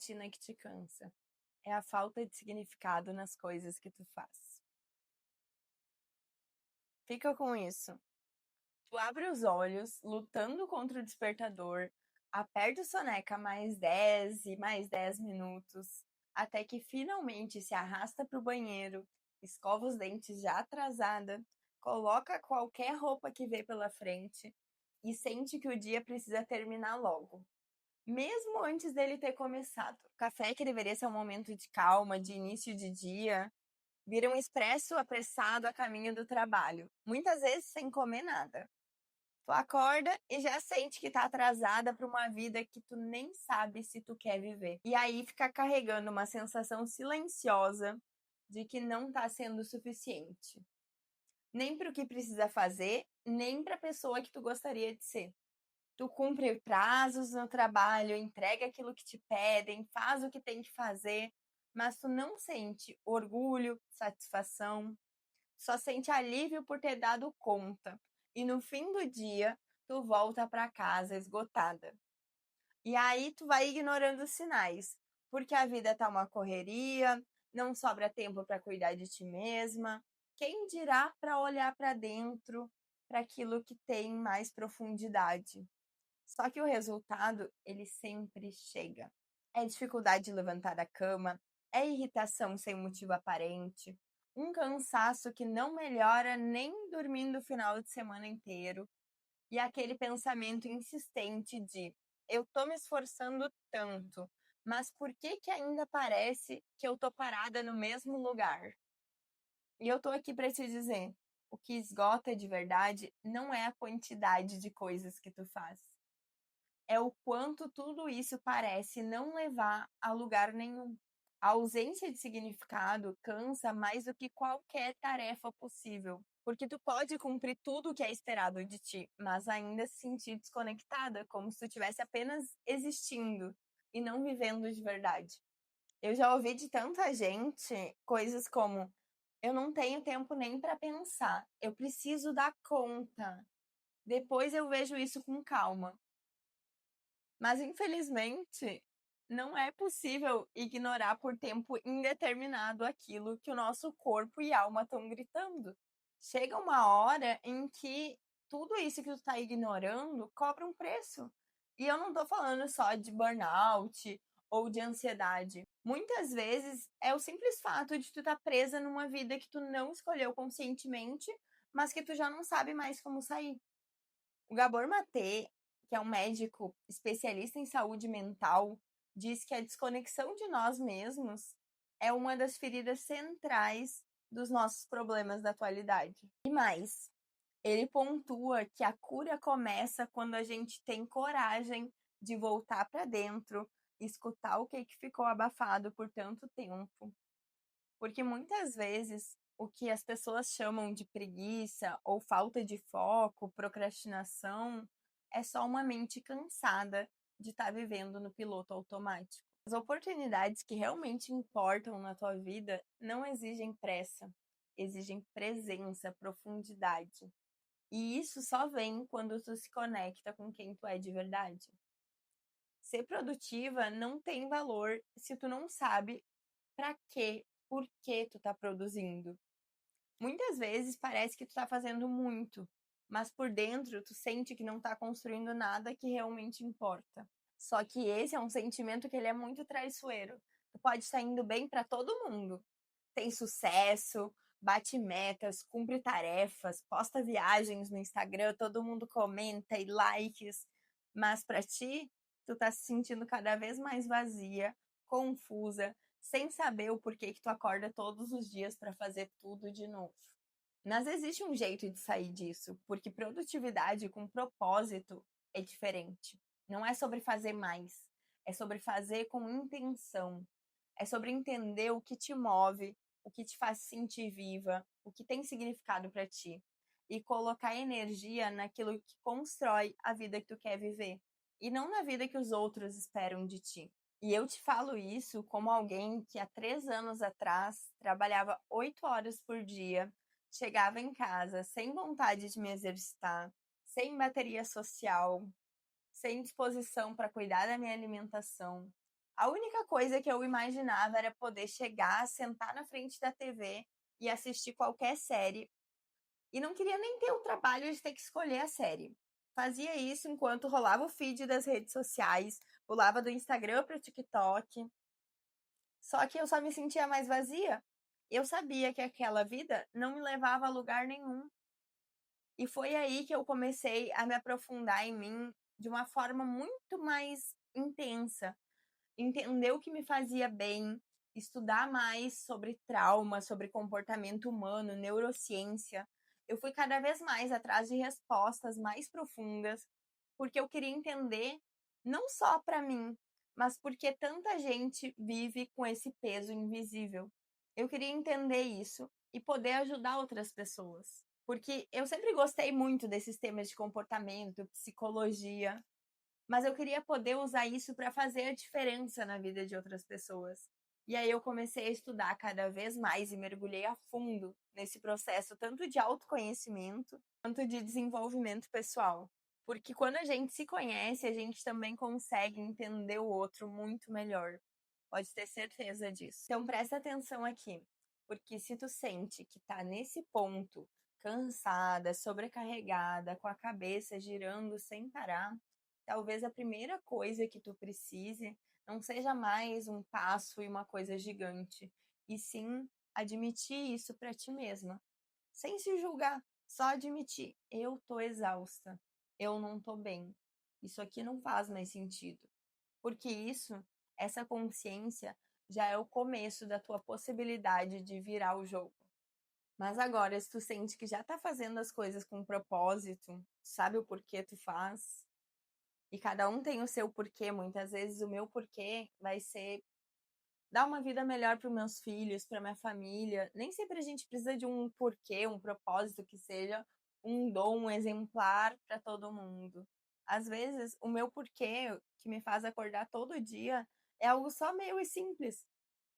rotina que te cansa, é a falta de significado nas coisas que tu faz. Fica com isso. Tu abre os olhos, lutando contra o despertador, aperta o soneca mais 10 e mais 10 minutos, até que finalmente se arrasta para o banheiro, escova os dentes já atrasada, coloca qualquer roupa que vê pela frente e sente que o dia precisa terminar logo. Mesmo antes dele ter começado. O café, que deveria ser um momento de calma, de início de dia, vira um expresso apressado a caminho do trabalho, muitas vezes sem comer nada. Tu acorda e já sente que tá atrasada para uma vida que tu nem sabe se tu quer viver. E aí fica carregando uma sensação silenciosa de que não tá sendo suficiente. Nem para o que precisa fazer, nem para a pessoa que tu gostaria de ser. Tu cumpre prazos no trabalho, entrega aquilo que te pedem, faz o que tem que fazer, mas tu não sente orgulho, satisfação, só sente alívio por ter dado conta. E no fim do dia, tu volta para casa esgotada. E aí tu vai ignorando os sinais, porque a vida tá uma correria, não sobra tempo para cuidar de ti mesma. Quem dirá para olhar para dentro, para aquilo que tem mais profundidade? Só que o resultado, ele sempre chega. É dificuldade de levantar da cama, é irritação sem motivo aparente, um cansaço que não melhora nem dormindo o final de semana inteiro, e aquele pensamento insistente de eu tô me esforçando tanto, mas por que que ainda parece que eu tô parada no mesmo lugar? E eu tô aqui para te dizer, o que esgota de verdade não é a quantidade de coisas que tu faz, é o quanto tudo isso parece não levar a lugar nenhum. A ausência de significado cansa mais do que qualquer tarefa possível, porque tu pode cumprir tudo o que é esperado de ti, mas ainda se sentir desconectada, como se tu estivesse apenas existindo e não vivendo de verdade. Eu já ouvi de tanta gente coisas como: eu não tenho tempo nem para pensar, eu preciso dar conta, depois eu vejo isso com calma. Mas infelizmente, não é possível ignorar por tempo indeterminado aquilo que o nosso corpo e alma estão gritando. Chega uma hora em que tudo isso que tu tá ignorando cobra um preço. E eu não tô falando só de burnout ou de ansiedade. Muitas vezes é o simples fato de tu estar presa numa vida que tu não escolheu conscientemente, mas que tu já não sabe mais como sair. O Gabor Maté, que é um médico especialista em saúde mental, diz que a desconexão de nós mesmos é uma das feridas centrais dos nossos problemas da atualidade. E mais, ele pontua que a cura começa quando a gente tem coragem de voltar para dentro, escutar o que ficou abafado por tanto tempo. Porque muitas vezes o que as pessoas chamam de preguiça ou falta de foco, procrastinação, é só uma mente cansada de estar vivendo no piloto automático. As oportunidades que realmente importam na tua vida não exigem pressa, exigem presença, profundidade. E isso só vem quando tu se conecta com quem tu é de verdade. Ser produtiva não tem valor se tu não sabe para quê, por que tu tá produzindo. Muitas vezes parece que tu tá fazendo muito, mas por dentro tu sente que não tá construindo nada que realmente importa. Só que esse é um sentimento que ele é muito traiçoeiro. Tu pode estar indo bem para todo mundo. Tem sucesso, bate metas, cumpre tarefas, posta viagens no Instagram, todo mundo comenta e likes, mas para ti, tu tá se sentindo cada vez mais vazia, confusa, sem saber o porquê que tu acorda todos os dias para fazer tudo de novo. Mas existe um jeito de sair disso, porque produtividade com propósito é diferente. Não é sobre fazer mais, é sobre fazer com intenção. É sobre entender o que te move, o que te faz sentir viva, o que tem significado para ti. E colocar energia naquilo que constrói a vida que tu quer viver. E não na vida que os outros esperam de ti. E eu te falo isso como alguém que há 3 anos atrás trabalhava 8 horas por dia, chegava em casa sem vontade de me exercitar, sem bateria social, sem disposição para cuidar da minha alimentação, A única coisa que eu imaginava era poder chegar, sentar na frente da TV e assistir qualquer série. E não queria nem ter o trabalho de ter que escolher a série. Fazia isso enquanto rolava o feed das redes sociais, pulava do Instagram para o TikTok. Só que eu só me sentia mais vazia. Eu sabia que aquela vida não me levava a lugar nenhum. E foi aí que eu comecei a me aprofundar em mim de uma forma muito mais intensa, entender o que me fazia bem, estudar mais sobre trauma, sobre comportamento humano, neurociência. Eu fui cada vez mais atrás de respostas mais profundas, porque eu queria entender não só para mim, mas porque tanta gente vive com esse peso invisível. Eu queria entender isso e poder ajudar outras pessoas. Porque eu sempre gostei muito desses temas de comportamento, psicologia, mas eu queria poder usar isso para fazer a diferença na vida de outras pessoas. E aí eu comecei a estudar cada vez mais e mergulhei a fundo nesse processo, tanto de autoconhecimento quanto de desenvolvimento pessoal. Porque quando a gente se conhece, a gente também consegue entender o outro muito melhor. Pode ter certeza disso. Então presta atenção aqui, porque se tu sente que tá nesse ponto, cansada, sobrecarregada, com a cabeça girando sem parar, talvez a primeira coisa que tu precise não seja mais um passo e uma coisa gigante, e sim admitir isso para ti mesma, sem se julgar, só admitir: eu tô exausta, eu não tô bem, isso aqui não faz mais sentido. Porque essa consciência já é o começo da tua possibilidade de virar o jogo. Mas agora, se tu sente que já tá fazendo as coisas com propósito, sabe o porquê tu faz, e cada um tem o seu porquê. Muitas vezes o meu porquê vai ser dar uma vida melhor para os meus filhos, para minha família. Nem sempre a gente precisa de um porquê, um propósito que seja um dom, um exemplar para todo mundo. Às vezes, o meu porquê, que me faz acordar todo dia, é algo só meio e simples,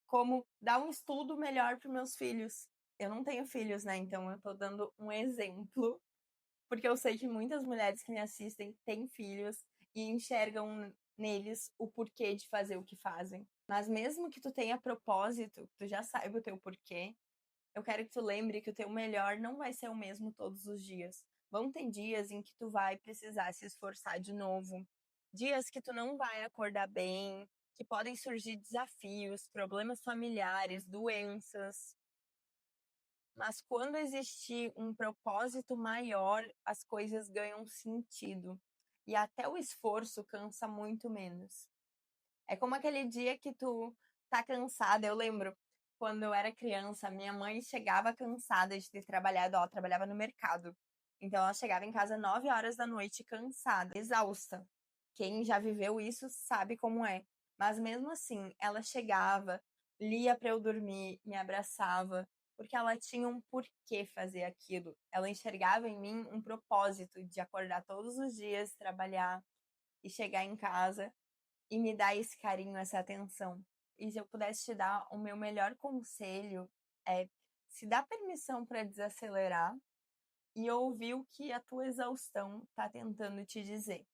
como dar um estudo melhor para os meus filhos. Eu não tenho filhos, né? Então eu tô dando um exemplo porque eu sei que muitas mulheres que me assistem têm filhos e enxergam neles o porquê de fazer o que fazem. Mas mesmo que tu tenha propósito, tu já saiba o teu porquê, eu quero que tu lembre que o teu melhor não vai ser o mesmo todos os dias. Vão ter dias em que tu vai precisar se esforçar de novo, dias que tu não vai acordar bem, que podem surgir desafios, problemas familiares, doenças, mas quando existir um propósito maior, as coisas ganham sentido. E até o esforço cansa muito menos. É como aquele dia que tu tá cansada. Eu lembro, quando eu era criança, minha mãe chegava cansada de ter trabalhado. Ela trabalhava no mercado. Então ela chegava em casa 9 horas da noite, cansada, exausta. Quem já viveu isso sabe como é. Mas mesmo assim, ela chegava, lia para eu dormir, me abraçava, porque ela tinha um porquê fazer aquilo. Ela enxergava em mim um propósito de acordar todos os dias, trabalhar e chegar em casa e me dar esse carinho, essa atenção. E se eu pudesse te dar o meu melhor conselho é se dá permissão para desacelerar e ouvir o que a tua exaustão está tentando te dizer.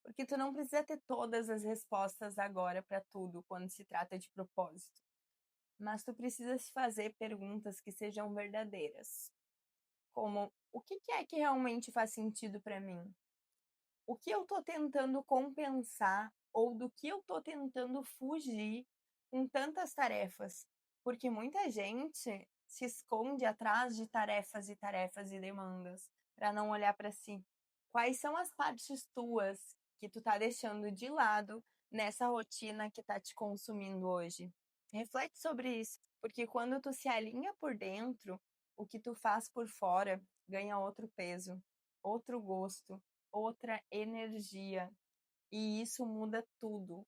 Porque tu não precisa ter todas as respostas agora para tudo quando se trata de propósito. Mas tu precisa se fazer perguntas que sejam verdadeiras. Como, o que é que realmente faz sentido para mim? O que eu tô tentando compensar ou do que eu tô tentando fugir com tantas tarefas? Porque muita gente se esconde atrás de tarefas e tarefas e demandas para não olhar para si. Quais são as partes tuas que tu tá deixando de lado nessa rotina que tá te consumindo hoje? Reflete sobre isso, porque quando tu se alinha por dentro, o que tu faz por fora ganha outro peso, outro gosto, outra energia. E isso muda tudo.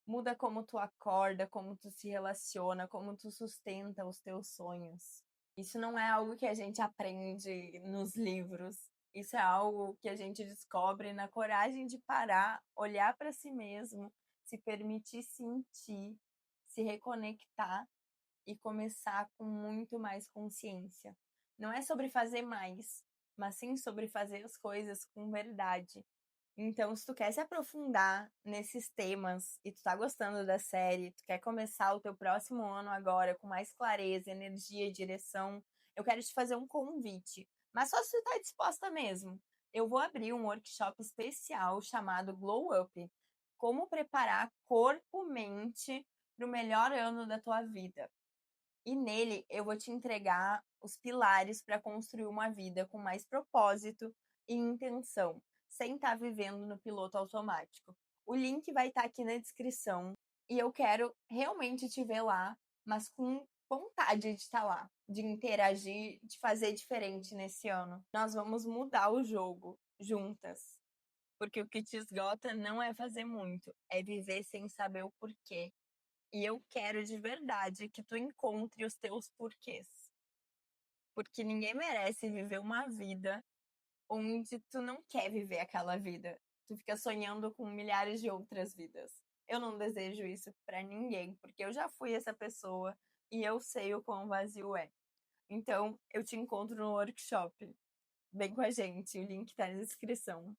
Muda como tu acorda, como tu se relaciona, como tu sustenta os teus sonhos. Isso não é algo que a gente aprende nos livros. Isso é algo que a gente descobre na coragem de parar, olhar para si mesmo, se permitir sentir, se reconectar e começar com muito mais consciência. Não é sobre fazer mais, mas sim sobre fazer as coisas com verdade. Então, se tu quer se aprofundar nesses temas e tu tá gostando da série, tu quer começar o teu próximo ano agora com mais clareza, energia e direção, eu quero te fazer um convite. Mas só se tu tá disposta mesmo. Eu vou abrir um workshop especial chamado Glow Up. Como preparar corpo, mente para o melhor ano da tua vida. E nele eu vou te entregar os pilares para construir uma vida com mais propósito e intenção, sem estar vivendo no piloto automático. O link vai estar aqui na descrição e eu quero realmente te ver lá, mas com vontade de estar lá, de interagir, de fazer diferente nesse ano. Nós vamos mudar o jogo juntas. Porque o que te esgota não é fazer muito, é viver sem saber o porquê. E eu quero de verdade que tu encontre os teus porquês. Porque ninguém merece viver uma vida onde tu não quer viver aquela vida. Tu fica sonhando com milhares de outras vidas. Eu não desejo isso pra ninguém, porque eu já fui essa pessoa e eu sei o quão vazio é. Então, eu te encontro no workshop. Vem com a gente, o link tá na descrição.